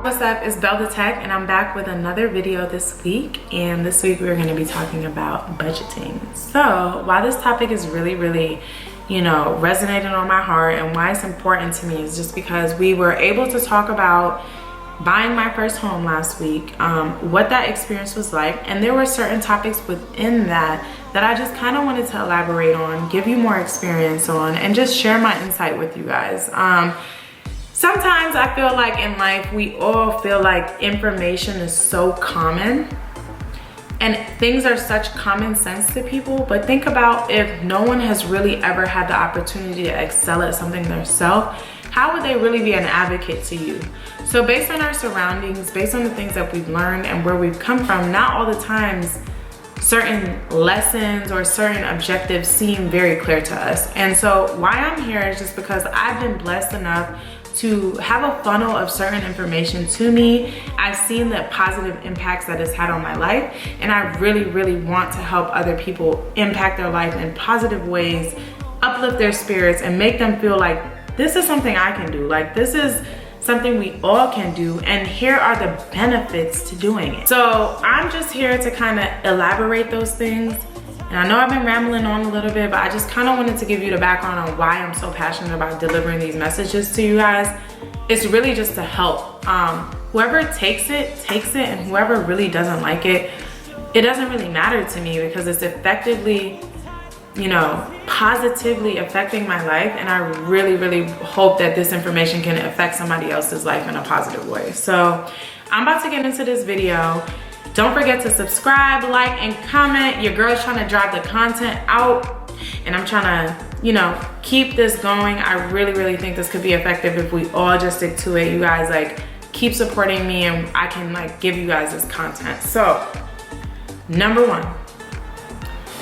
What's up, it's Belle the Tech, and I'm back with another video this week. And this week we're going to be talking about budgeting. So why this topic is really resonating on my heart and why it's important to me is just because we were able to talk about buying my first home last week, what that experience was like, and there were certain topics within that I just kind of wanted to elaborate on, give you more experience on, and just share my insight with you guys. Sometimes I feel like in life, we all feel like information is so common and things are such common sense to people, but think about if no one has really ever had the opportunity to excel at something themselves, how would they really be an advocate to you? So based on our surroundings, based on the things that we've learned and where we've come from, not all the times certain lessons or certain objectives seem very clear to us. And so why I'm here is just because I've been blessed enough to have a funnel of certain information to me. I've seen the positive impacts that it's had on my life, and I really want to help other people impact their life in positive ways, uplift their spirits, and make them feel like this is something I can do. Like this is something we all can do, and here are the benefits to doing it. So I'm just here to kind of elaborate those things. And I know I've been rambling on a little bit, but I just kind of wanted to give you the background on why I'm so passionate about delivering these messages to you guys. It's really just to help. Whoever takes it, and whoever really doesn't like it, it doesn't really matter to me because it's effectively, positively affecting my life. And I really hope that this information can affect somebody else's life in a positive way. So I'm about to get into this video. Don't forget to subscribe, like, and comment. Your girl's trying to drive the content out, and I'm trying to, keep this going. I really think this could be effective if we all just stick to it. You guys, keep supporting me, and I can, give you guys this content. So, number one,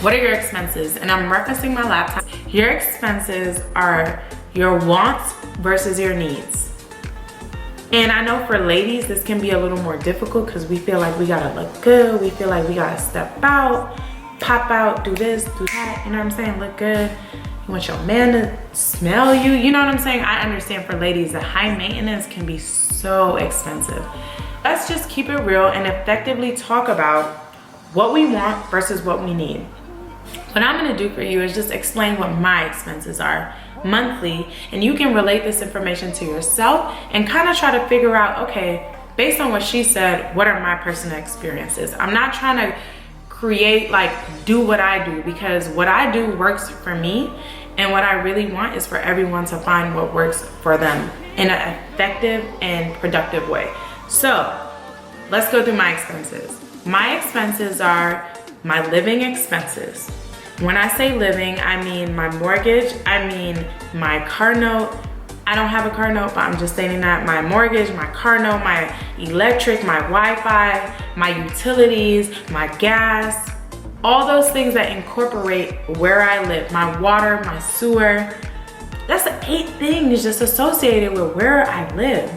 what are your expenses? And I'm referencing my laptop. Your expenses are your wants versus your needs. And I know for ladies, this can be a little more difficult because we feel like we gotta look good. We feel like we gotta step out, pop out, do this, do that. You know what I'm saying? Look good. You want your man to smell you. You know what I'm saying? I understand for ladies that high maintenance can be so expensive. Let's just keep it real and effectively talk about what we want versus what we need. What I'm gonna do for you is just explain what my expenses are monthly, and you can relate this information to yourself and kind of try to figure out, okay, based on what she said, what are my personal experiences? I'm not trying to create, do what I do, because what I do works for me, and what I really want is for everyone to find what works for them in an effective and productive way. So let's go through my expenses. My expenses are my living expenses. When I say living, I mean my mortgage, I mean my car note. I don't have a car note, but I'm just stating that. My mortgage, my car note, my electric, my Wi-Fi, my utilities, my gas, all those things that incorporate where I live, my water, my sewer. That's the 8 things just associated with where I live.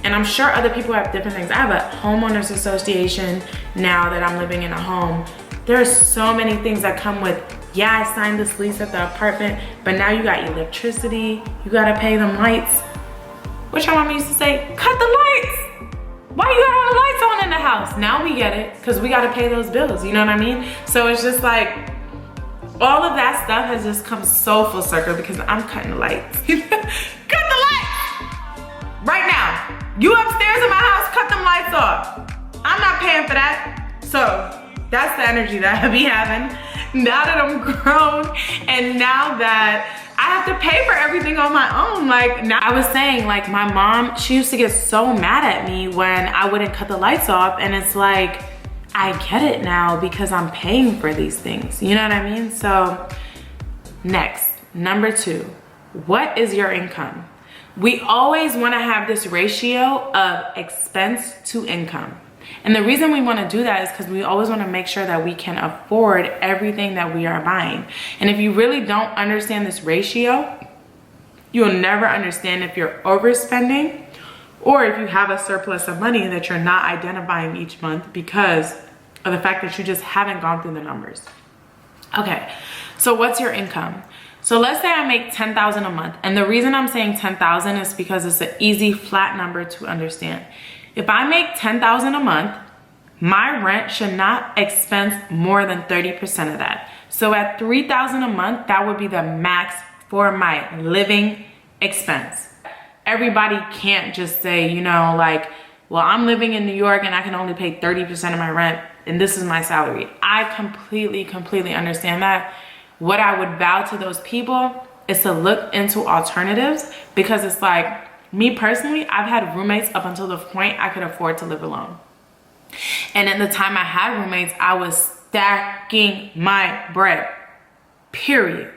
And I'm sure other people have different things. I have a homeowners association now that I'm living in a home. There's so many things that come with, yeah, I signed this lease at the apartment, but now you got electricity, you gotta pay them lights. Which your mama used to say, cut the lights. Why you gotta have the lights on in the house? Now we get it, because we gotta pay those bills, you know what I mean? So it's just all of that stuff has just come so full circle because I'm cutting the lights. Cut the lights! Right now. You upstairs in my house, cut them lights off. I'm not paying for that. So that's the energy that I be having now that I'm grown, and now that I have to pay for everything on my own. Now I was saying, my mom, she used to get so mad at me when I wouldn't cut the lights off, and it's I get it now because I'm paying for these things. You know what I mean? So next, number 2, what is your income? We always want to have this ratio of expense to income. And the reason we want to do that is because we always want to make sure that we can afford everything that we are buying. And if you really don't understand this ratio, you'll never understand if you're overspending or if you have a surplus of money that you're not identifying each month because of the fact that you just haven't gone through the numbers. Okay, so what's your income? So let's say I make $10,000 a month. And the reason I'm saying 10,000 is because it's an easy flat number to understand. If I make $10,000 a month, my rent should not expense more than 30% of that. So at $3,000 a month, that would be the max for my living expense. Everybody can't just say, you know, like, well, I'm living in New York and I can only pay 30% of my rent and this is my salary. I completely understand that. What I would vow to those people is to look into alternatives, because it's like, me personally, I've had roommates up until the point I could afford to live alone. And in the time I had roommates, I was stacking my bread, period.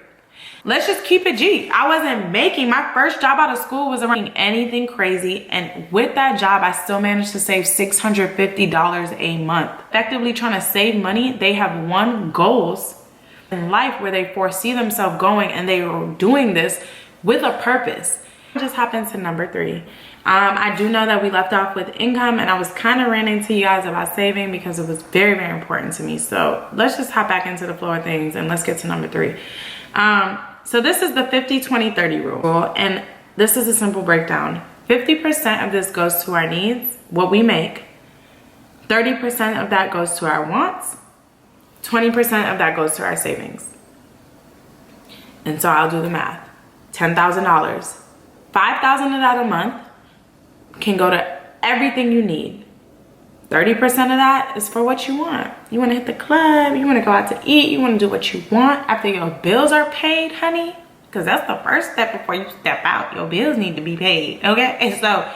Let's just keep it G. I wasn't making, my first job out of school wasn't running anything crazy. And with that job, I still managed to save $650 a month. Effectively trying to save money, they have one goals in life where they foresee themselves going, and they are doing this with a purpose. What just happened to number 3? I do know that we left off with income, and I was kind of ranting to you guys about saving because it was very important to me. So let's just hop back into the flow of things and let's get to number 3. So this is the 50-20-30 rule, and this is a simple breakdown. 50% of this goes to our needs, what we make. 30% of that goes to our wants. 20% of that goes to our savings. And so I'll do the math. $10,000. $5,000 of that a month can go to everything you need. 30% of that is for what you want. You want to hit the club, you want to go out to eat, you want to do what you want after your bills are paid, honey. Because that's the first step before you step out. Your bills need to be paid, okay? And so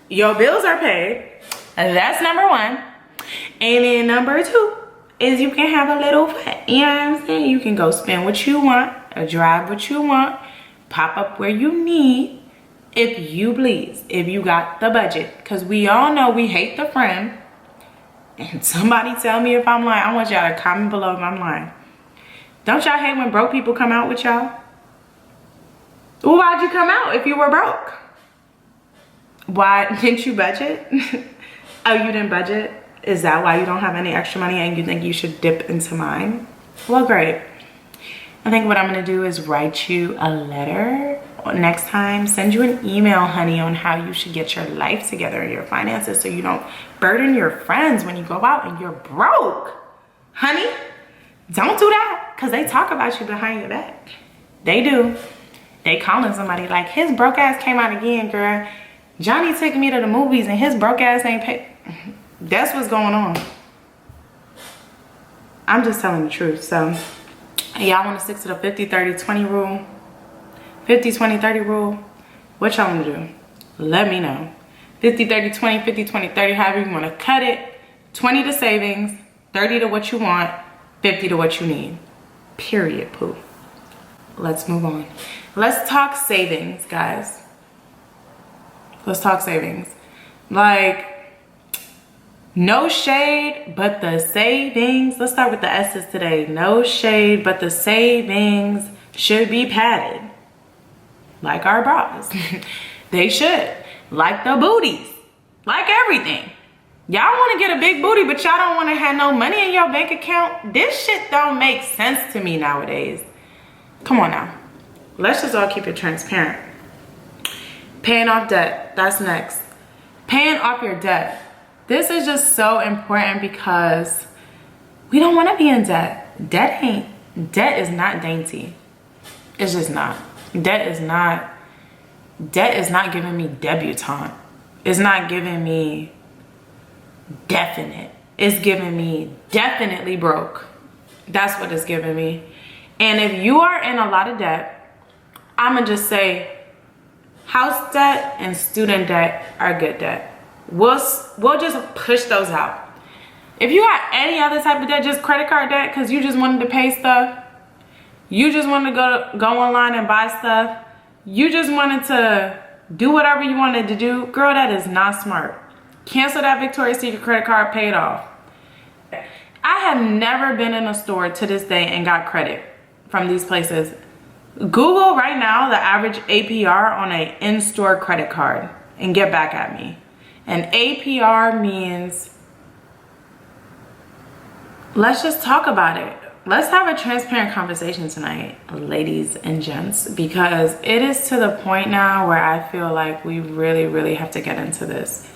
your bills are paid. That's number 1. And then number 2 is you can have a little fun. You know what I'm saying? You can go spend what you want, or drive what you want, pop up where you need, if you please, if you got the budget. Because we all know we hate the friend. And somebody tell me if I'm lying. I want y'all to comment below if I'm lying. Don't y'all hate when broke people come out with y'all? Well, why'd you come out if you were broke? Why didn't you budget? Oh, you didn't budget? Is that why you don't have any extra money and you think you should dip into mine? Well, great. I think what I'm gonna do is write you a letter next time, send you an email, honey, on how you should get your life together and your finances so you don't burden your friends when you go out and you're broke. Honey, don't do that, because they talk about you behind your back. They do. They calling somebody like, his broke ass came out again, girl. Johnny took me to the movies and his broke ass ain't paid. That's what's going on. I'm just telling the truth. So y'all want to stick to the 50-30-20 rule? 50-20-30 rule? What y'all want to do? Let me know. 50-30-20, 50-20-30, however you want to cut it. 20 to savings, 30 to what you want, 50 to what you need. Period, poo. Let's move on. Let's talk savings, guys. Let's talk savings. Like, no shade, but the savings, let's start with the S's today. No shade, but the savings should be padded. Like our bras. They should. Like the booties. Like everything. Y'all want to get a big booty, but y'all don't want to have no money in your bank account? This shit don't make sense to me nowadays. Come on now. Let's just all keep it transparent. Paying off debt. That's next. Paying off your debt. This is just so important because we don't want to be in debt. Debt is not dainty. It's just not. Debt is not giving me debutante. It's not giving me definite. It's giving me definitely broke. That's what it's giving me. And if you are in a lot of debt, I'm gonna just say house debt and student debt are good debt. We'll just push those out. If you got any other type of debt, just credit card debt because you just wanted to pay stuff, you just wanted to go online and buy stuff, you just wanted to do whatever you wanted to do, girl, that is not smart. Cancel that Victoria's Secret credit card, pay it off. I have never been in a store to this day and got credit from these places. Google right now the average APR on an in-store credit card and get back at me. And APR means, let's just talk about it. Let's have a transparent conversation tonight, ladies and gents, because it is to the point now where I feel like we really have to get into this.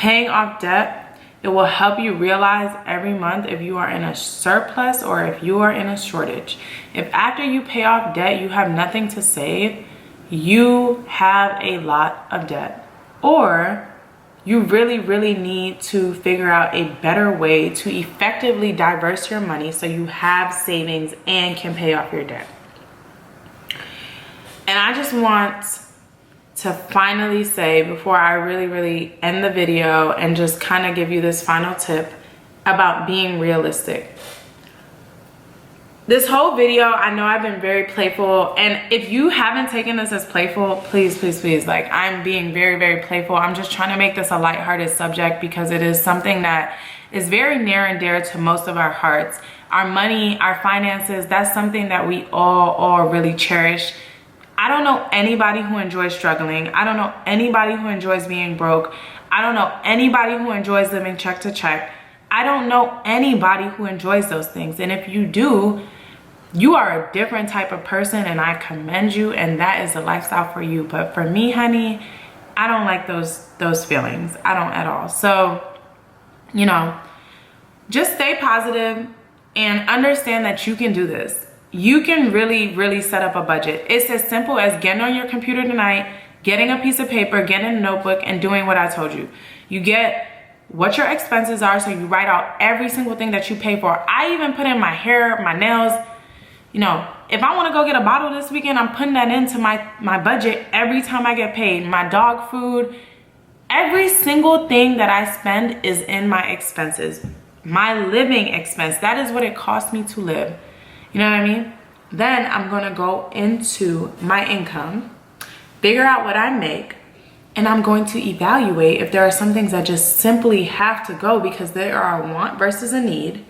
paying off debt, it will help you realize every month if you are in a surplus or if you are in a shortage. If after you pay off debt, you have nothing to save, you have a lot of debt. Or you really need to figure out a better way to effectively diverse your money so you have savings and can pay off your debt. And I just want to finally say, before I really end the video and just kind of give you this final tip about being realistic. This whole video, I know I've been very playful, and if you haven't taken this as playful, please, like, I'm being very playful. I'm just trying to make this a lighthearted subject because it is something that is very near and dear to most of our hearts. Our money, our finances, that's something that we all really cherish. I don't know anybody who enjoys struggling. I don't know anybody who enjoys being broke. I don't know anybody who enjoys living check to check. I don't know anybody who enjoys those things. And if you do, you are a different type of person, and I commend you, and that is the lifestyle for you. But for me, honey, I don't like those feelings. I don't at all. So, you know, just stay positive and understand that you can do this. You can really set up a budget. It's as simple as getting on your computer tonight, getting a piece of paper, getting a notebook, and doing what I told you. You get what your expenses are, so you write out every single thing that you pay for. I even put in my hair, my nails. You know, if I want to go get a bottle this weekend, I'm putting that into my budget every time I get paid. My dog food, every single thing that I spend is in my expenses. My living expense, that is what it costs me to live. You know what I mean? Then I'm going to go into my income, figure out what I make, and I'm going to evaluate if there are some things that just simply have to go because they are a want versus a need.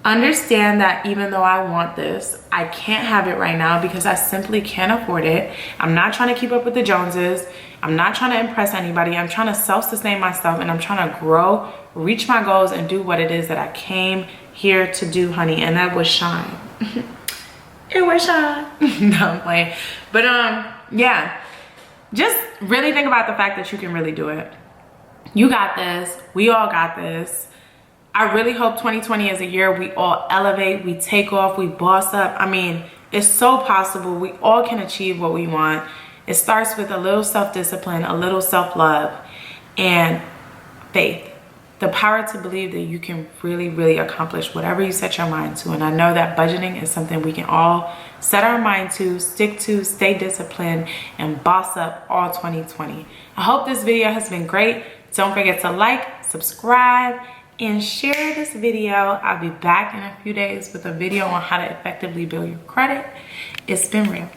Understand that even though I want this, I can't have it right now because I simply can't afford it. I'm not trying to keep up with the Joneses. I'm not trying to impress anybody. I'm trying to self-sustain myself, and I'm trying to grow, reach my goals, and do what it is that I came here to do, honey, and that was shine. It was shine. No, I'm playing. But yeah, just really think about the fact that you can really do it. You got this. We all got this. I really hope 2020 is a year we all elevate, we take off, we boss up. I mean, it's so possible. We all can achieve what we want. It starts with a little self-discipline, a little self-love, and faith. The power to believe that you can really accomplish whatever you set your mind to. And I know that budgeting is something we can all set our mind to, stick to, stay disciplined, and boss up all 2020. I hope this video has been great. Don't forget to like, subscribe, and share this video. I'll be back in a few days with a video on how to effectively build your credit. It's been real.